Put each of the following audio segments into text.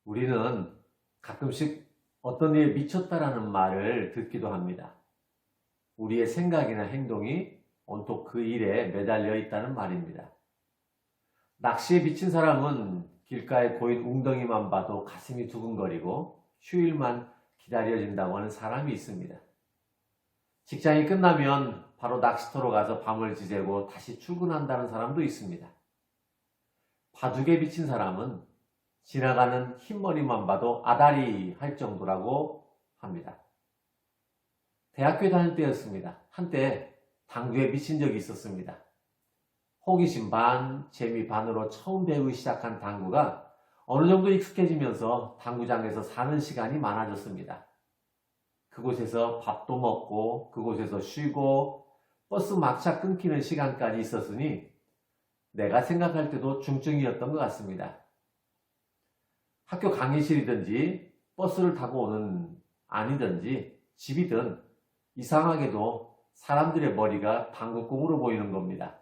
우리는 가끔씩 어떤 일에 미쳤다라는 말을 듣기도 합니다. 우리의 생각이나 행동이 온통 그 일에 매달려 있다는 말입니다. 낚시에 미친 사람은 길가에 고인 웅덩이만 봐도 가슴이 두근거리고 휴일만 기다려진다고 하는 사람이 있습니다. 직장이 끝나면 바로 낚시터로 가서 밤을 지새고 다시 출근한다는 사람도 있습니다. 바둑에 미친 사람은 지나가는 흰머리만 봐도 아다리 할 정도라고 합니다. 대학교 다닐 때였습니다. 한때 당구에 미친 적이 있었습니다. 호기심 반, 재미 반으로 처음 배우기 시작한 당구가 어느 정도 익숙해지면서 당구장에서 사는 시간이 많아졌습니다. 그곳에서 밥도 먹고 그곳에서 쉬고 버스 막차 끊기는 시간까지 있었으니 내가 생각할 때도 중증이었던 것 같습니다. 학교 강의실이든지 버스를 타고 오는 안이든지 집이든 이상하게도 사람들의 머리가 당구공으로 보이는 겁니다.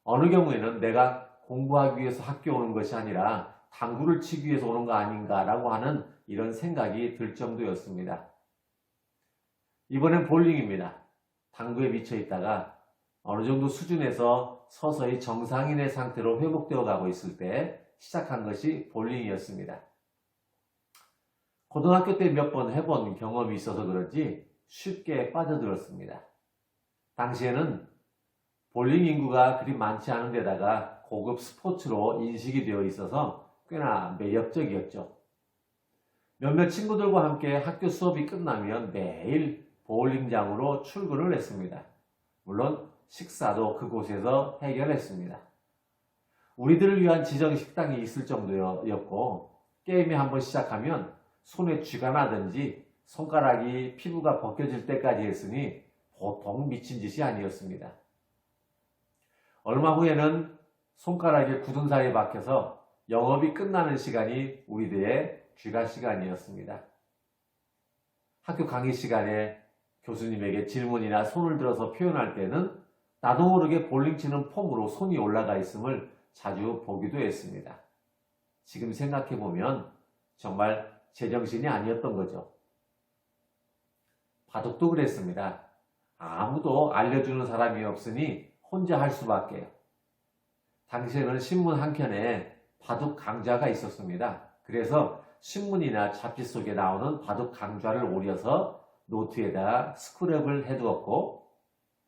어느 경우에는 내가 공부하기 위해서 학교 오는 것이 아니라 당구를 치기 위해서 오는 거 아닌가라고 하는 이런 생각이 들 정도였습니다. 이번엔 볼링입니다. 당구에 미쳐 있다가 어느 정도 수준에서 서서히 정상인의 상태로 회복되어 가고 있을 때 시작한 것이 볼링이었습니다. 고등학교 때 몇 번 해본 경험이 있어서 그런지 쉽게 빠져들었습니다. 당시에는 볼링 인구가 그리 많지 않은 데다가 고급 스포츠로 인식이 되어 있어서 꽤나 매력적이었죠. 몇몇 친구들과 함께 학교 수업이 끝나면 매일 보울링장으로 출근을 했습니다. 물론 식사도 그곳에서 해결했습니다. 우리들을 위한 지정 식당이 있을 정도였고 게임이 한번 시작하면 손에 쥐가 나든지 손가락이 피부가 벗겨질 때까지 했으니 보통 미친 짓이 아니었습니다. 얼마 후에는 손가락에 굳은 살이 박혀서 영업이 끝나는 시간이 우리들의 귀가 시간이었습니다. 학교 강의 시간에 교수님에게 질문이나 손을 들어서 표현할 때는 나도 모르게 볼링 치는 폼으로 손이 올라가 있음을 자주 보기도 했습니다. 지금 생각해보면 정말 제정신이 아니었던 거죠. 바둑도 그랬습니다. 아무도 알려주는 사람이 없으니 혼자 할 수밖에요. 당시에는 신문 한 켠에 바둑 강좌가 있었습니다. 그래서 신문이나 잡지 속에 나오는 바둑 강좌를 오려서 노트에다 스크랩을 해두었고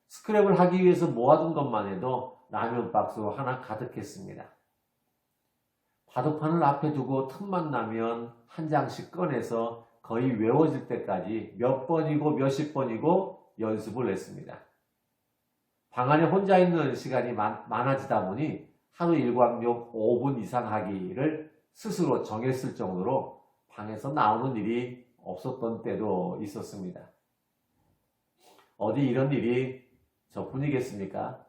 스크랩을 하기 위해서 모아둔 것만 해도 라면 박스 하나 가득했습니다. 바둑판을 앞에 두고 틈만 나면 한 장씩 꺼내서 거의 외워질 때까지 몇 번이고 몇십 번이고 연습을 했습니다. 방 안에 혼자 있는 시간이 많아지다 보니 하루 일광욕 5분 이상 하기를 스스로 정했을 정도로 방에서 나오는 일이 없었던 때도 있었습니다. 어디 이런 일이 저뿐이겠습니까?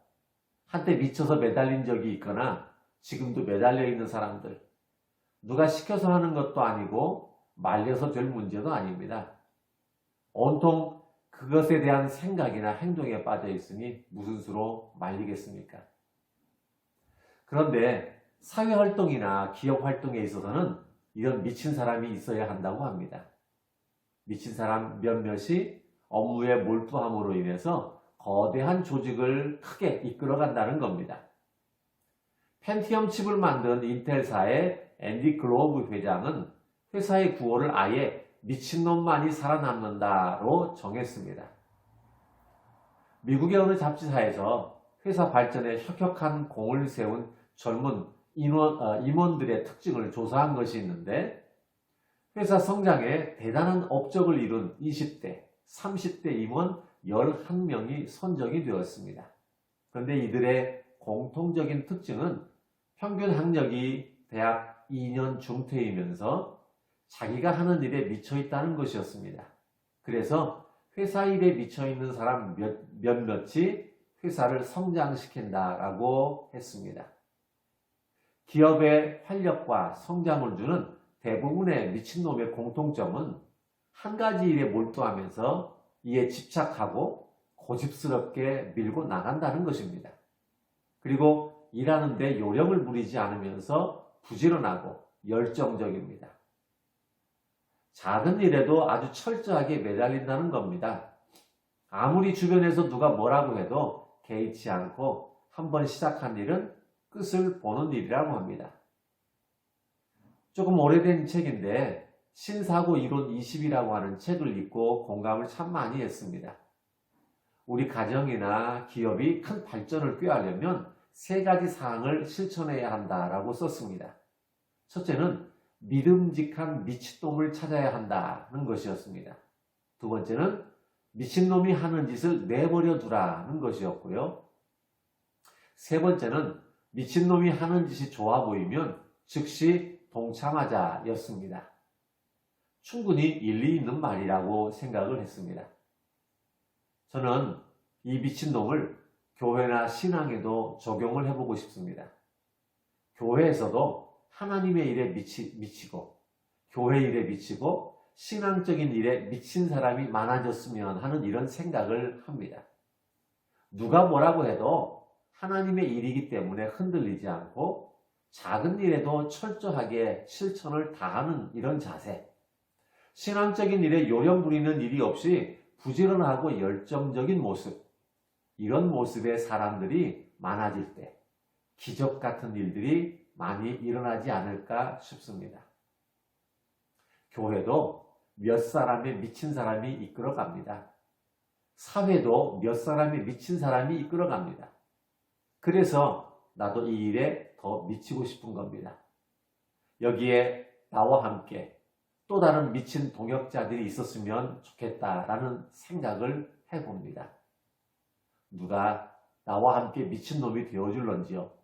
한때 미쳐서 매달린 적이 있거나 지금도 매달려 있는 사람들, 누가 시켜서 하는 것도 아니고 말려서 될 문제도 아닙니다. 온통 그것에 대한 생각이나 행동에 빠져 있으니 무슨 수로 말리겠습니까? 그런데 사회활동이나 기업활동에 있어서는 이런 미친 사람이 있어야 한다고 합니다. 미친 사람 몇몇이 업무에 몰두함으로 인해서 거대한 조직을 크게 이끌어간다는 겁니다. 펜티엄 칩을 만든 인텔사의 앤디 글로브 회장은 회사의 구호를 아예 미친놈만이 살아남는다로 정했습니다. 미국의 어느 잡지사에서 회사 발전에 혁혁한 공을 세운 젊은 임원들의 특징을 조사한 것이 있는데 회사 성장에 대단한 업적을 이룬 20대, 30대 임원 11명이 선정이 되었습니다. 그런데 이들의 공통적인 특징은 평균 학력이 대학 2년 중퇴이면서 자기가 하는 일에 미쳐 있다는 것이었습니다. 그래서 회사 일에 미쳐 있는 사람 몇몇이 회사를 성장시킨다라고 했습니다. 기업의 활력과 성장을 주는 대부분의 미친놈의 공통점은 한 가지 일에 몰두하면서 이에 집착하고 고집스럽게 밀고 나간다는 것입니다. 그리고 일하는데 요령을 부리지 않으면서 부지런하고 열정적입니다. 작은 일에도 아주 철저하게 매달린다는 겁니다. 아무리 주변에서 누가 뭐라고 해도 개의치 않고 한번 시작한 일은 끝을 보는 일이라고 합니다. 조금 오래된 책인데 신사고 이론 20이라고 하는 책을 읽고 공감을 참 많이 했습니다. 우리 가정이나 기업이 큰 발전을 꾀하려면 세 가지 사항을 실천해야 한다라고 썼습니다. 첫째는 믿음직한 미친놈을 찾아야 한다는 것이었습니다. 두 번째는 미친놈이 하는 짓을 내버려 두라는 것이었고요. 세 번째는 미친놈이 하는 짓이 좋아 보이면 즉시 동참하자였습니다. 충분히 일리 있는 말이라고 생각을 했습니다. 저는 이 미친놈을 교회나 신앙에도 적용을 해보고 싶습니다. 교회에서도 하나님의 일에 미치고 교회 일에 미치고 신앙적인 일에 미친 사람이 많아졌으면 하는 이런 생각을 합니다. 누가 뭐라고 해도 하나님의 일이기 때문에 흔들리지 않고 작은 일에도 철저하게 실천을 다하는 이런 자세, 신앙적인 일에 요령 부리는 일이 없이 부지런하고 열정적인 모습, 이런 모습의 사람들이 많아질 때 기적 같은 일들이 많이 일어나지 않을까 싶습니다. 교회도 몇 사람의 미친 사람이 이끌어갑니다. 사회도 몇 사람의 미친 사람이 이끌어갑니다. 그래서 나도 이 일에 더 미치고 싶은 겁니다. 여기에 나와 함께 또 다른 미친 동역자들이 있었으면 좋겠다라는 생각을 해봅니다. 누가 나와 함께 미친놈이 되어줄런지요.